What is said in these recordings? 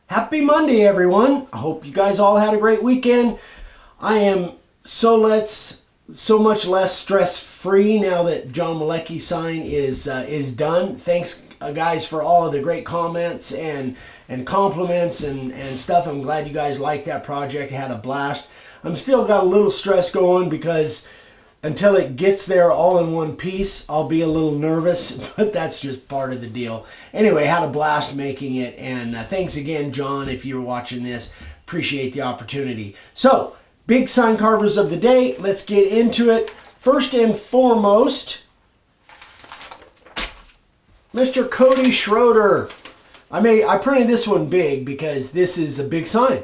Happy Monday, everyone. I hope you guys all had a great weekend. I am so much less stress-free now that John Malecki's sign is done. Thanks, guys, for all of the great comments and compliments and stuff. I'm glad you guys liked that project. Had a blast. I'm still got a little stress going because until it gets there all in one piece, I'll be a little nervous, but that's just part of the deal. Anyway, had a blast making it, and thanks again, John, if you're watching this. Appreciate the opportunity. So, big sign carvers of the day. Let's get into it. First and foremost, Mr. Cody Schroeder. I printed this one big because this is a big sign.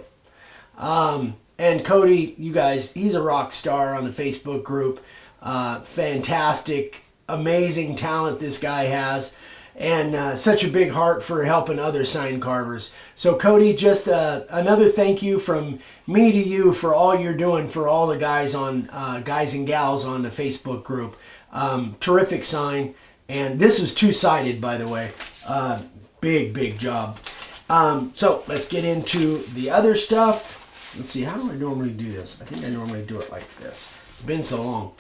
And Cody, you guys, he's a rock star on the Facebook group. Fantastic, amazing talent this guy has. And such a big heart for helping other sign carvers. So Cody, just another thank you from me to you for all you're doing for all the guys and gals on the Facebook group. Terrific sign. And this is two-sided, by the way. Big job. So let's get into the other stuff. Let's see, how do I normally do this? I think I normally do it like this. It's been so long.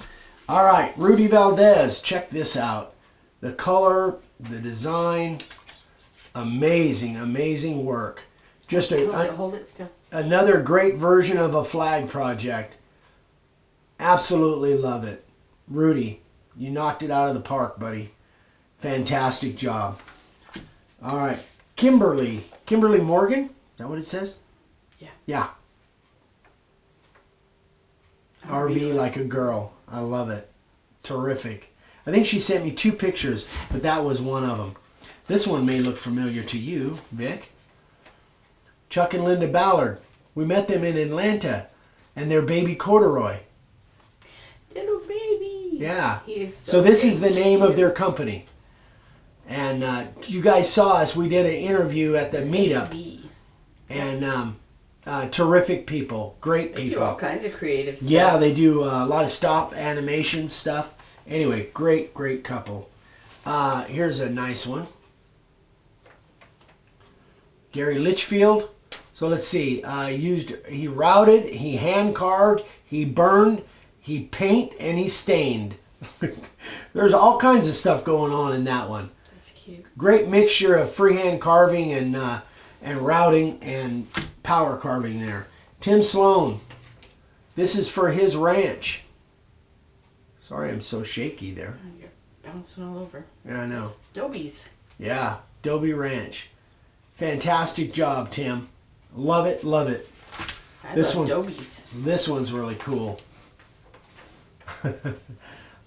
All right, Rudy Valdez, check this out. The color, the design, amazing work. Just hold it still. Another great version of a flag project. Absolutely love it. Rudy, you knocked it out of the park, buddy. Fantastic job. All right, Kimberly Morgan, is that what it says? Yeah. RV like a girl. I love it. Terrific. I think she sent me 2 pictures, but that was one of them. This one may look familiar to you, Vic. Chuck and Linda Ballard. We met them in Atlanta, and their baby corduroy. Little baby. Yeah. He is So this is the name of their company. And you guys saw us. We did an interview at the meetup. And terrific people. Great people. They do all kinds of creative stuff. Yeah, they do a lot of stop animation stuff. Anyway, great couple. Here's a nice one. Gary Litchfield. So let's see. He routed, he hand carved, he burned, he paint, and he stained. There's all kinds of stuff going on in that one. That's cute. Great mixture of freehand carving and routing and power carving there. Tim Sloan. This is for his ranch. Sorry, I'm so shaky there. Oh, you're bouncing all over. Yeah, I know. It's Dobie's. Yeah, Dobie Ranch. Fantastic job, Tim. Love it. I love Dobie's. This one's really cool.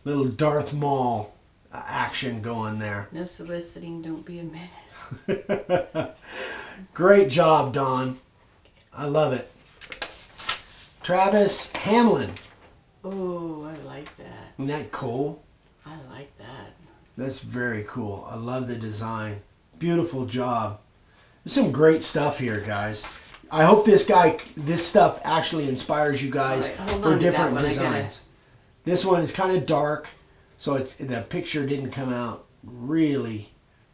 Little Darth Maul action going there. No soliciting, don't be a menace. Great job, Don. I love it. Travis Hamlin. Oh, I like that. Isn't that cool? I like that. That's very cool. I love the design. Beautiful job. There's some great stuff here, guys. I hope this stuff actually inspires you guys for different designs. This one is kind of dark, so the picture didn't come out really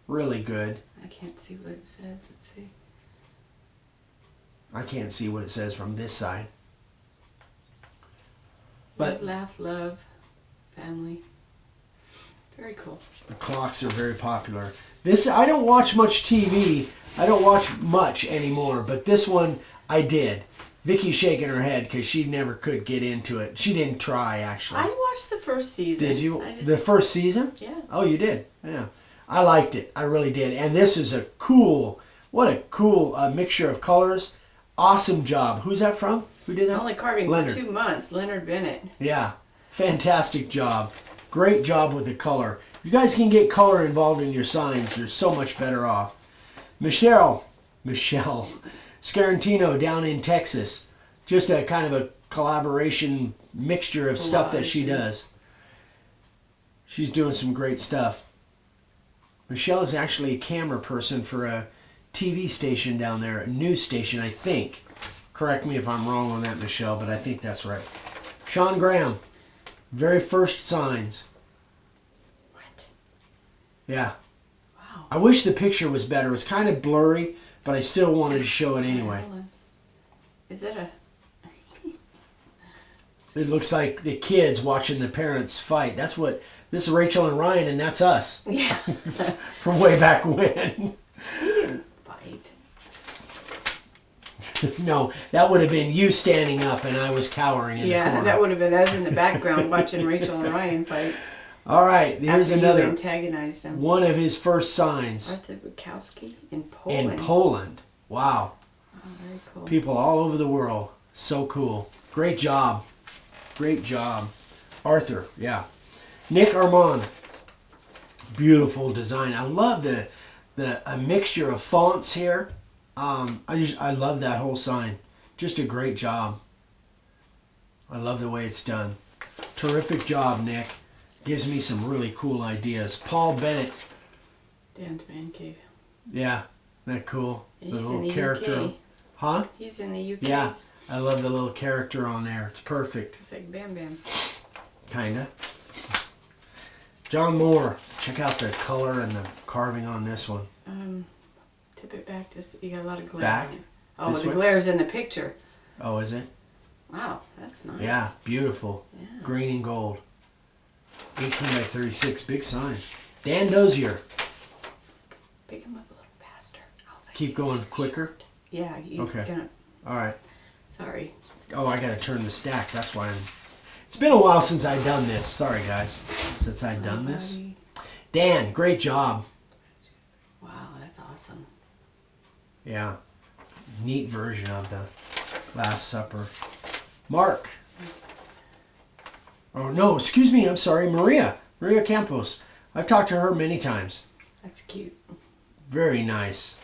good. I can't see what it says. Let's see. I can't see what it says from this side. But live, laugh, love, family. Very cool. The clocks are very popular. I don't watch much TV. I don't watch much anymore, but this one I did. Vicky's shaking her head because she never could get into it. She didn't try, actually. I watched the first season. Did you? The first season? Yeah. Oh, you did? Yeah. I liked it. I really did. And this is what a cool mixture of colors. Awesome job. Who's that from? Who did that? Only carving Leonard. for 2 months. Leonard Bennett. Yeah. Fantastic job. Great job with the color. You guys can get color involved in your signs. You're so much better off. Michelle Scarantino down in Texas. Just a kind of a collaboration mixture of stuff that she does. She's doing some great stuff. Michelle is actually a camera person for a TV station down there, a news station, I think. Correct me if I'm wrong on that, Michelle, but I think that's right. Sean Graham, very first signs. What? Yeah. Wow. I wish the picture was better. It was kind of blurry, but I still wanted to show it anyway. Hold on. Is that a... It looks like the kids watching the parents fight. This is Rachel and Ryan, and that's us. Yeah. From way back when. Fight. No, that would have been you standing up and I was cowering in the corner. Yeah, that would have been us in the background watching Rachel and Ryan fight. All right, here's After another you antagonized him. one of his first signs. Arthur Bukowski in Poland. In Poland. Wow. Oh, very cool. People all over the world. So cool. Great job. Great job. Arthur, yeah. Nick Armand. Beautiful design. I love a mixture of fonts here. I love that whole sign. Just a great job. I love the way it's done. Terrific job, Nick. Gives me some really cool ideas. Paul Bennett. Dan's Man Cave. Yeah, isn't that cool? And The he's little in the character. UK. Huh? He's in the UK. Yeah. I love the little character on there. It's perfect. It's like Bam Bam. Kinda. John Moore. Check out the color and the carving on this one. Tip it back just you got a lot of glare. Back? On it. Oh, This the way? glare's in the picture. Oh, is it? Wow, that's nice. Yeah, beautiful. Yeah. Green and gold. 18 by 36, big sign. Dan Dozier. Pick him up a little faster. I was like, Keep going quicker. yeah, you Okay. gonna All right. sorry. Oh, I gotta turn the stack. That's why I'm. It's been a while since I've done this. Sorry, guys. Since I've done this. Alrighty. Dan, great job. Wow, that's awesome. Yeah. Neat version of the Last Supper. Mark. Oh, no, excuse me. I'm sorry. Maria. Maria Campos. I've talked to her many times. That's cute. Very nice.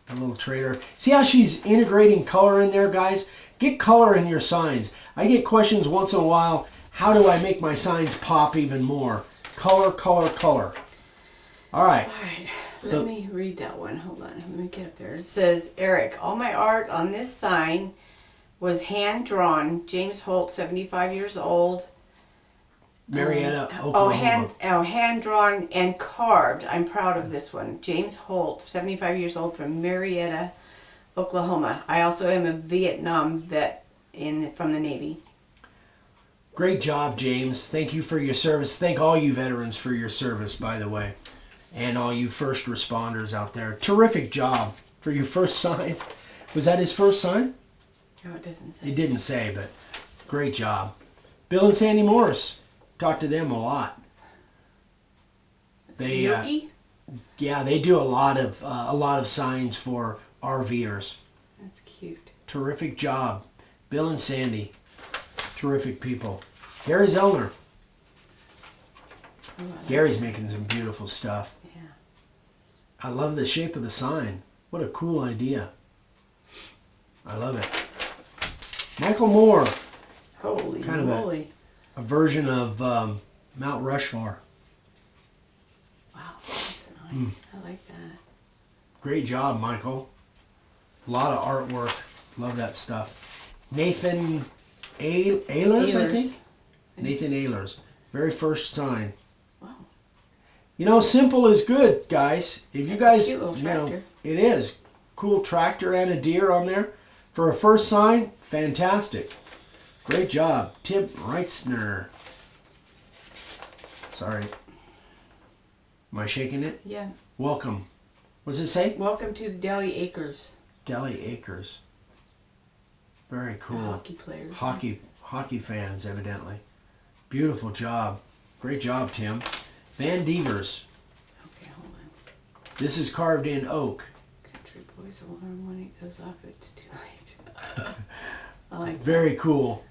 A little trader. See how she's integrating color in there, guys? Get color in your signs. I get questions once in a while. How do I make my signs pop even more? Color, color, color. All right. All right, So- let me read that one. Hold on, let me get up there. It says, Eric, all my art on this sign was hand drawn. James Holt, 75 years old. Marietta, Oklahoma. Hand drawn and carved. I'm proud of this one. James Holt, 75 years old, from Marietta, Oklahoma. I also am a Vietnam vet from the Navy. Great job, James. Thank you for your service. Thank all you veterans for your service, by the way. And all you first responders out there. Terrific job for your first sign. Was that his first sign? Oh, it doesn't say. It didn't say, but great job. Bill and Sandy Morris. Talk to them a lot. They, Yogi? yeah, they do a lot of signs for RVers. That's cute. Terrific job, Bill and Sandy. Terrific people. Gary Zellner. Oh, I like- Gary's making some beautiful stuff. Yeah. I love the shape of the sign. What a cool idea. I love it. Michael Moore, Holy Kind of a- moly. a version of Mount Rushmore. Wow, that's nice. I like that. Great job, Michael. A lot of artwork. Love that stuff. Nathan Ehlers, I Ehlers. think. Nathan Ehlers. Very first sign. Wow. You know, simple is good, guys. If you guys, Cute little tractor. it is. Cool tractor and a deer on there. For a first sign, fantastic. Great job. Tim Reitzner. Sorry. Am I shaking it? Yeah. Welcome. What does it say? Welcome to the Deli Acres. Deli Acres. Very The cool. hockey players. Hockey fans, evidently. Beautiful job. Great job, Tim. Van Devers. Okay, hold on. This is carved in oak. Country boys alarm when it goes off. It's too late. I like that. Very cool.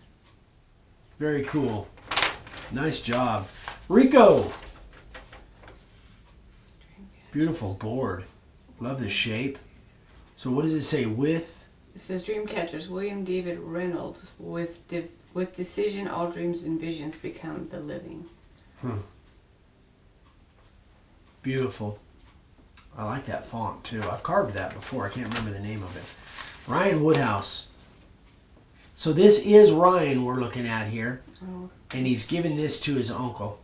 Very cool. Nice job. Rico. Beautiful board. Love the shape. So what does it say? With? It says Dreamcatchers, William David Reynolds, with decision, all dreams and visions become the living. Beautiful. I like that font too. I've carved that before. I can't remember the name of it. Ryan Woodhouse. So this is Ryan we're looking at here. Oh, And he's given this to his uncle.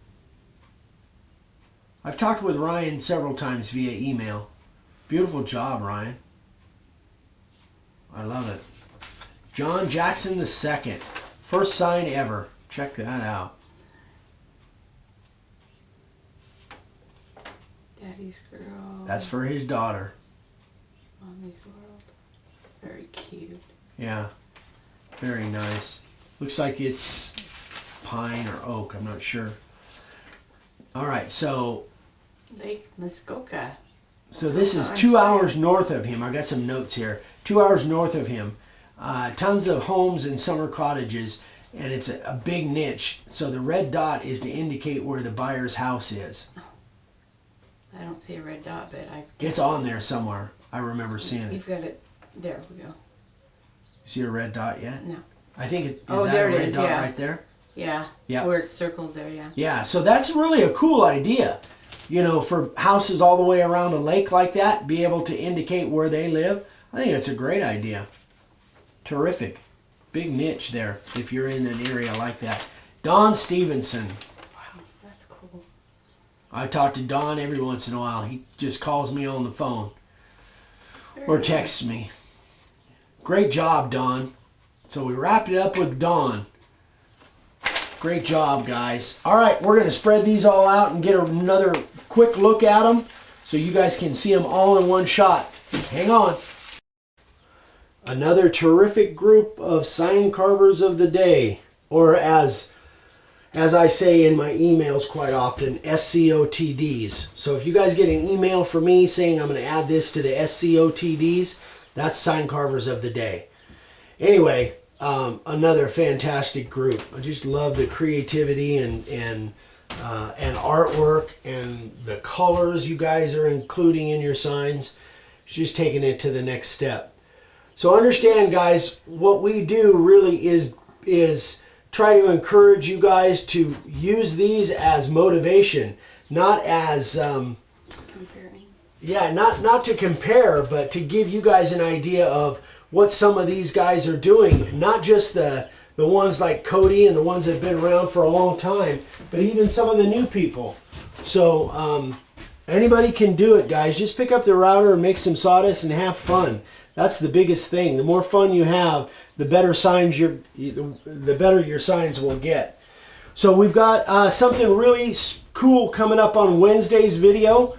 I've talked with Ryan several times via email. Beautiful job, Ryan. I love it. John Jackson II. First sign ever. Check that out. Daddy's girl. That's for his daughter. Mommy's world. Very cute. Yeah. Very nice. Looks like it's pine or oak. I'm not sure. All right, so Lake Muskoka. So this is 2 hours north of him. I got some notes here. 2 hours north of him. Tons of homes and summer cottages, and it's a big niche. So the red dot is to indicate where the buyer's house is. I don't see a red dot, but It's on there somewhere. I remember seeing it. You've got it. There we go. You see a red dot yet? No. I think it Oh, is that there a it red is, dot yeah. right there? Yeah. Yeah. Where it's circled there, yeah. Yeah, so that's really a cool idea. You know, for houses all the way around a lake like that, be able to indicate where they live. I think that's a great idea. Terrific. Big niche there if you're in an area like that. Don Stevenson. Wow, that's cool. I talk to Don every once in a while. He just calls me on the phone or texts me. Great job, Don. So we wrapped it up with Don. Great job, guys. All right, we're going to spread these all out and get another quick look at them so you guys can see them all in one shot. Hang on. Another terrific group of sign carvers of the day, or as I say in my emails quite often, SCOTDs. So if you guys get an email from me saying I'm going to add this to the SCOTDs, that's sign carvers of the day. Anyway, another fantastic group. I just love the creativity and artwork and the colors you guys are including in your signs. It's just taking it to the next step. So understand, guys, what we do really is try to encourage you guys to use these as motivation, not as Comparing. yeah, not to compare, but to give you guys an idea of what some of these guys are doing. Not just the ones like Cody and the ones that have been around for a long time, but even some of the new people. So anybody can do it, guys. Just pick up the router and make some sawdust and have fun. That's the biggest thing. The more fun you have, the better signs the better your signs will get. So we've got something really cool coming up on Wednesday's video.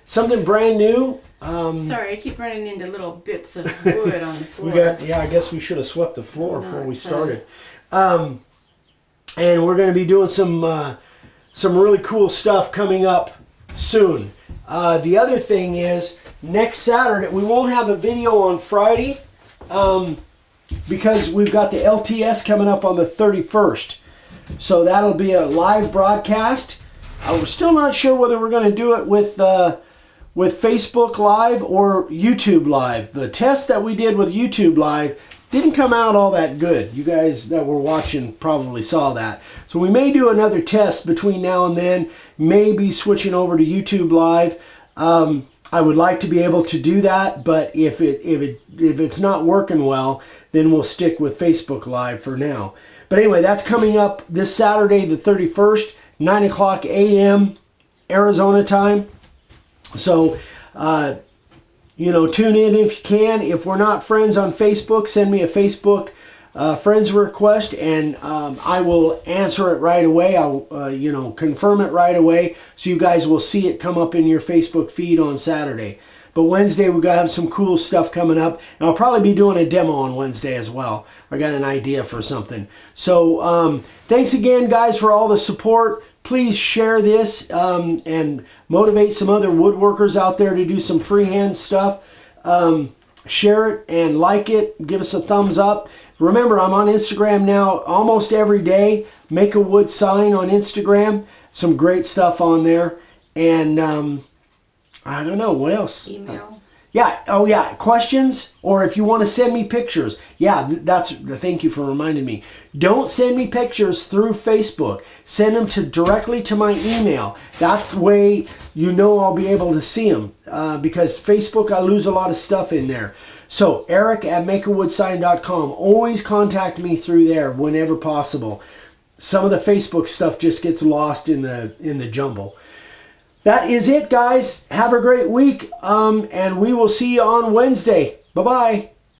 Something brand new. Sorry, I keep running into little bits of wood on the floor. I guess we should have swept the floor before we started. And we're going to be doing some really cool stuff coming up soon. The other thing is, next Saturday, we won't have a video on Friday because we've got the LTS coming up on the 31st. So that'll be a live broadcast. We're still not sure whether we're going to do it with Facebook Live or YouTube Live. The test that we did with YouTube Live didn't come out all that good. You guys that were watching probably saw that. So we may do another test between now and then. Maybe switching over to YouTube Live. I would like to be able to do that, but if it's not working well, then we'll stick with Facebook Live for now. But anyway, that's coming up this Saturday, the 31st, 9 o'clock a.m. Arizona time. So, tune in if you can. If we're not friends on Facebook, send me a Facebook friends request, and I will answer it right away. I'll confirm it right away, so you guys will see it come up in your Facebook feed on Saturday. But Wednesday we got to have some cool stuff coming up, and I'll probably be doing a demo on Wednesday as well. I got an idea for something. So thanks again, guys, for all the support. Please share this and motivate some other woodworkers out there to do some freehand stuff. Share it and like it. Give us a thumbs up. Remember, I'm on Instagram now almost every day. Make a Wood Sign on Instagram. Some great stuff on there. And I don't know, what else? Email. Yeah, oh yeah, questions, or if you want to send me pictures. Yeah, thank you for reminding me. Don't send me pictures through Facebook. Send them directly to my email. That way I'll be able to see them. Because Facebook, I lose a lot of stuff in there. So, eric@makeawoodsign.com. Always contact me through there whenever possible. Some of the Facebook stuff just gets lost in the jumble. That is it, guys. Have a great week, and we will see you on Wednesday. Bye-bye.